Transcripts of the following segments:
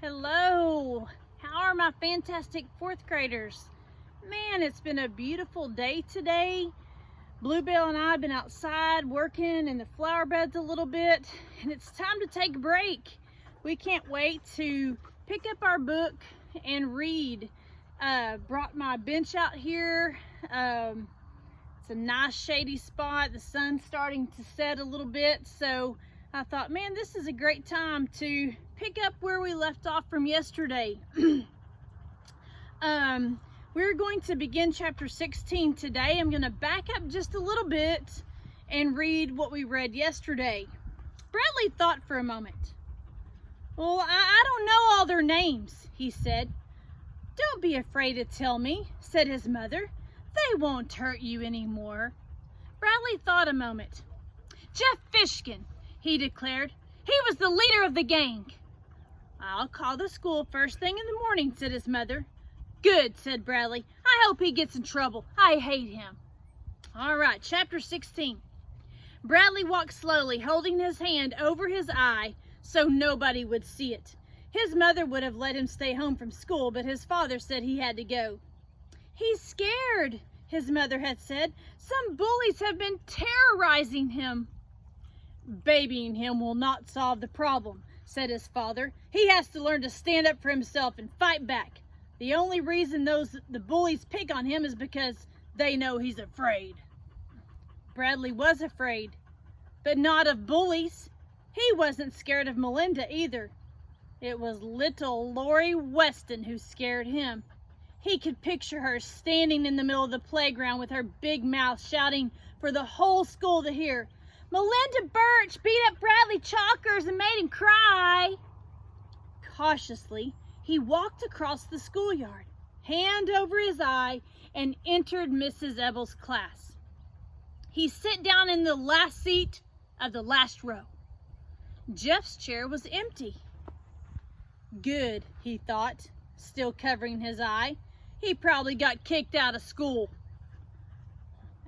Hello, how are my fantastic fourth graders? Man, it's been a beautiful day today. Bluebell and I have been outside working in the flower beds a little bit, and it's time to take a break. We can't wait to pick up our book and read. Brought my bench out here. It's a nice shady spot. The sun's starting to set a little bit, so I thought, man, this is a great time to pick up where we left off from yesterday. We're going to begin chapter 16 today. I'm going to back up just a little bit and read what we read yesterday. Bradley thought for a moment. Well, I don't know all their names, he said. Don't be afraid to tell me, said his mother. They won't hurt you anymore. Bradley thought a moment. Jeff Fishkin, he declared. He was the leader of the gang. I'll call the school first thing in the morning, said his mother. Good, said Bradley. I hope he gets in trouble. I hate him. All right, chapter 16. Bradley walked slowly, holding his hand over his eye so nobody would see it. His mother would have let him stay home from school, but his father said he had to go. He's scared, his mother had said. Some bullies have been terrorizing him. Babying him will not solve the problem, said his father. He has to learn to stand up for himself and fight back. The only reason the bullies pick on him is because they know he's afraid. Bradley was afraid, but not of bullies. He wasn't scared of Melinda either. It was little Lori Weston who scared him. He could picture her standing in the middle of the playground with her big mouth shouting for the whole school to hear. Melinda Birch beat up Bradley Chalkers and made him cry. Cautiously, he walked across the schoolyard, hand over his eye, and entered Mrs. Ebel's class. He sat down in the last seat of the last row. Jeff's chair was empty. Good, he thought, still covering his eye. He probably got kicked out of school.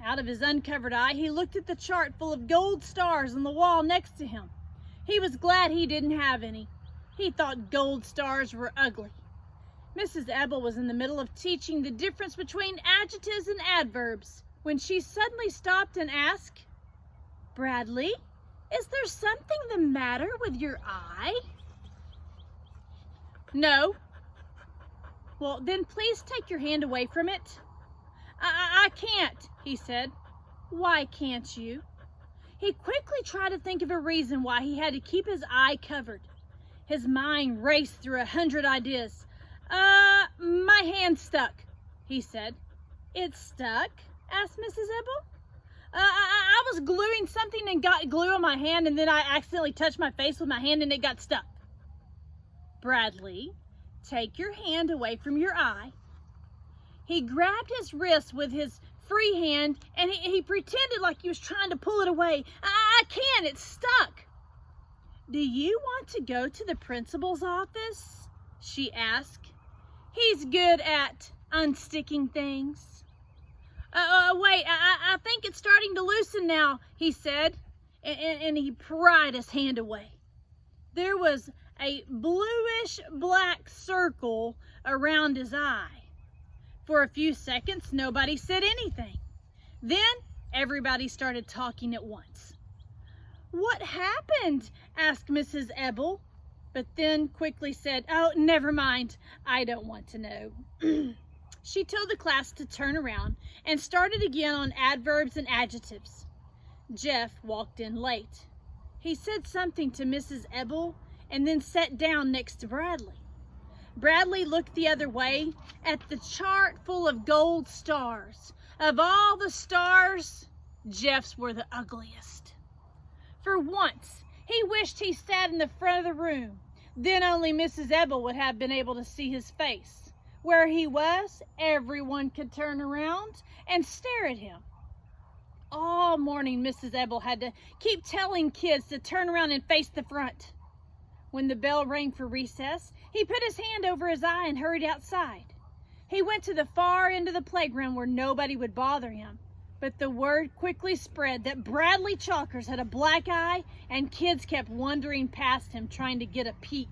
Out of his uncovered eye, he looked at the chart full of gold stars on the wall next to him. He was glad he didn't have any. He thought gold stars were ugly. Mrs. Ebel was in the middle of teaching the difference between adjectives and adverbs when she suddenly stopped and asked, Bradley, is there something the matter with your eye? No. Well, then please take your hand away from it. I can't, he said. Why can't you? He quickly tried to think of a reason why he had to keep his eye covered. His mind raced through 100 ideas. My hand's stuck, he said. It's stuck? Asked Mrs. Ebel. I was gluing something and got glue on my hand, and then I accidentally touched my face with my hand and it got stuck. Bradley, take your hand away from your eye. He grabbed his wrist with his free hand and he pretended like he was trying to pull it away. I can't, it's stuck. Do you want to go to the principal's office? She asked. He's good at unsticking things. Wait, I think it's starting to loosen now, he said, and he pried his hand away. There was a bluish black circle around his eye. For a few seconds, nobody said anything. Then everybody started talking at once. What happened? Asked Mrs. Ebel, but then quickly said, oh, never mind. I don't want to know. She told the class to turn around and started again on adverbs and adjectives. Jeff walked in late. He said something to Mrs. Ebel and then sat down next to Bradley. Bradley looked the other way at the chart full of gold stars. Of all the stars, Jeff's were the ugliest. For once, he wished he sat in the front of the room. Then only Mrs. Ebel would have been able to see his face. Where he was, everyone could turn around and stare at him. All morning, Mrs. Ebel had to keep telling kids to turn around and face the front. When the bell rang for recess, he put his hand over his eye and hurried outside. He went to the far end of the playground where nobody would bother him. But the word quickly spread that Bradley Chalkers had a black eye, and kids kept wandering past him trying to get a peek.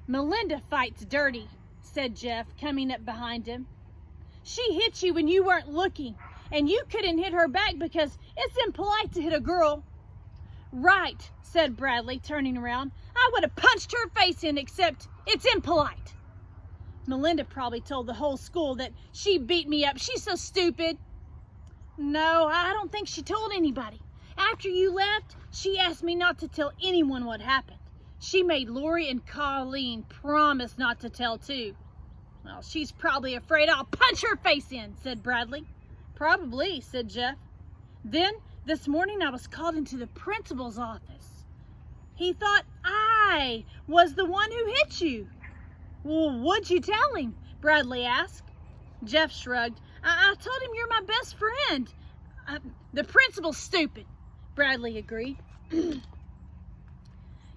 Melinda fights dirty, said Jeff, coming up behind him. She hit you when you weren't looking, and you couldn't hit her back because it's impolite to hit a girl. Right, said Bradley, turning around. I would have punched her face in, except it's impolite. Melinda probably told the whole school that she beat me up. She's so stupid. No, I don't think she told anybody. After you left, she asked me not to tell anyone what happened. She made Lori and Colleen promise not to tell too. Well, she's probably afraid I'll punch her face in, said Bradley. Probably, said Jeff. Then, this morning I was called into the principal's office. He thought I was the one who hit you. Well, what'd you tell him? Bradley asked. Jeff shrugged. I told him you're my best friend. The principal's stupid, Bradley agreed.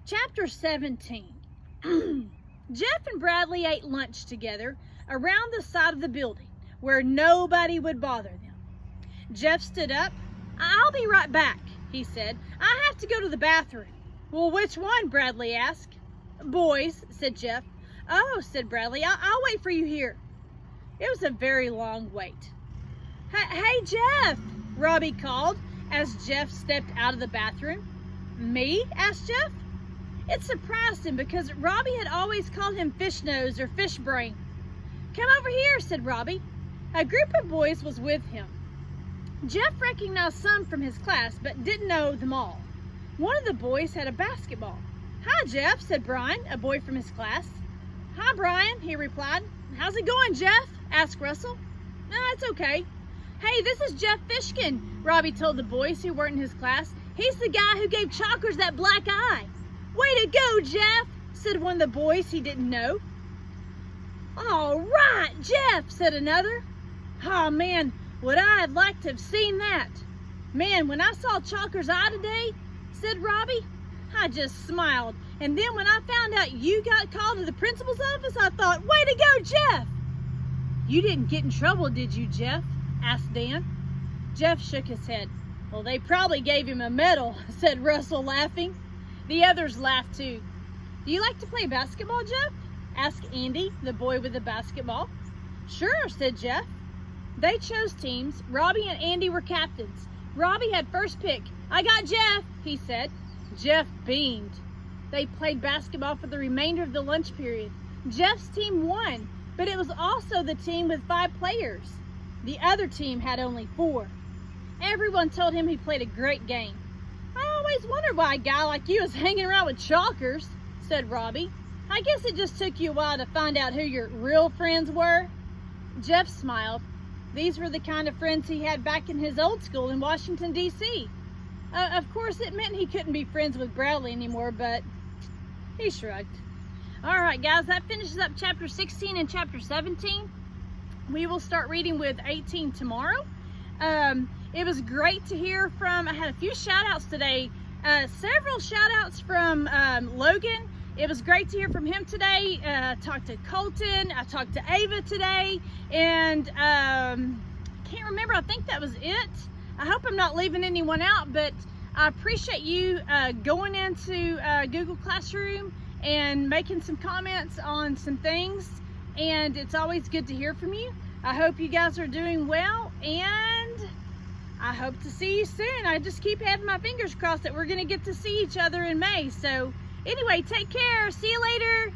Chapter 17. Jeff and Bradley ate lunch together around the side of the building where nobody would bother them. Jeff stood up. I'll be right back, he said. I have to go to the bathroom. Well, which one? Bradley asked. Boys, said Jeff. Oh, said Bradley, I'll wait for you here. It was a very long wait. Hey, Jeff, Robbie called as Jeff stepped out of the bathroom. Me? Asked Jeff. It surprised him because Robbie had always called him Fish Nose or Fish Brain. Come over here, said Robbie. A group of boys was with him. Jeff recognized some from his class, but didn't know them all. One of the boys had a basketball. Hi, Jeff, said Brian, a boy from his class. Hi, Brian, he replied. How's it going, Jeff? Asked Russell. It's okay. Hey, this is Jeff Fishkin, Robbie told the boys who weren't in his class. He's the guy who gave Chalkers that black eye. Way to go, Jeff, said one of the boys he didn't know. All right, Jeff, said another. Oh, man, would I have liked to have seen that. Man, when I saw Chalker's eye today, said Robbie, I just smiled. And then when I found out you got called to the principal's office, I thought, way to go, Jeff. You didn't get in trouble, did you, Jeff? Asked Dan. Jeff shook his head. Well, they probably gave him a medal, said Russell, laughing. The others laughed too. Do you like to play basketball, Jeff? Asked Andy, the boy with the basketball. Sure, said Jeff. They chose teams. Robbie and Andy were captains. Robbie had first pick. I got Jeff, he said. Jeff beamed. They played basketball for the remainder of the lunch period. Jeff's team won, but it was also the team with 5 players. The other team had only 4. Everyone told him he played a great game. I always wondered why a guy like you was hanging around with Chalkers, said Robbie. I guess it just took you a while to find out who your real friends were. Jeff smiled. These were the kind of friends he had back in his old school in Washington, D.C. Of course, it meant he couldn't be friends with Bradley anymore, but he shrugged. All right, guys, that finishes up chapter 16 and chapter 17. We will start reading with 18 tomorrow. It was great to hear from, I had a few shout outs today, several shout outs from Logan. It was great to hear from him today. I talked to Colton, I talked to Ava today, and can't remember, I think that was it. I hope I'm not leaving anyone out, but I appreciate you going into Google Classroom and making some comments on some things, and it's always good to hear from you. I hope you guys are doing well, and I hope to see you soon. I just keep having my fingers crossed that we're going to get to see each other in May. So anyway, take care. See you later.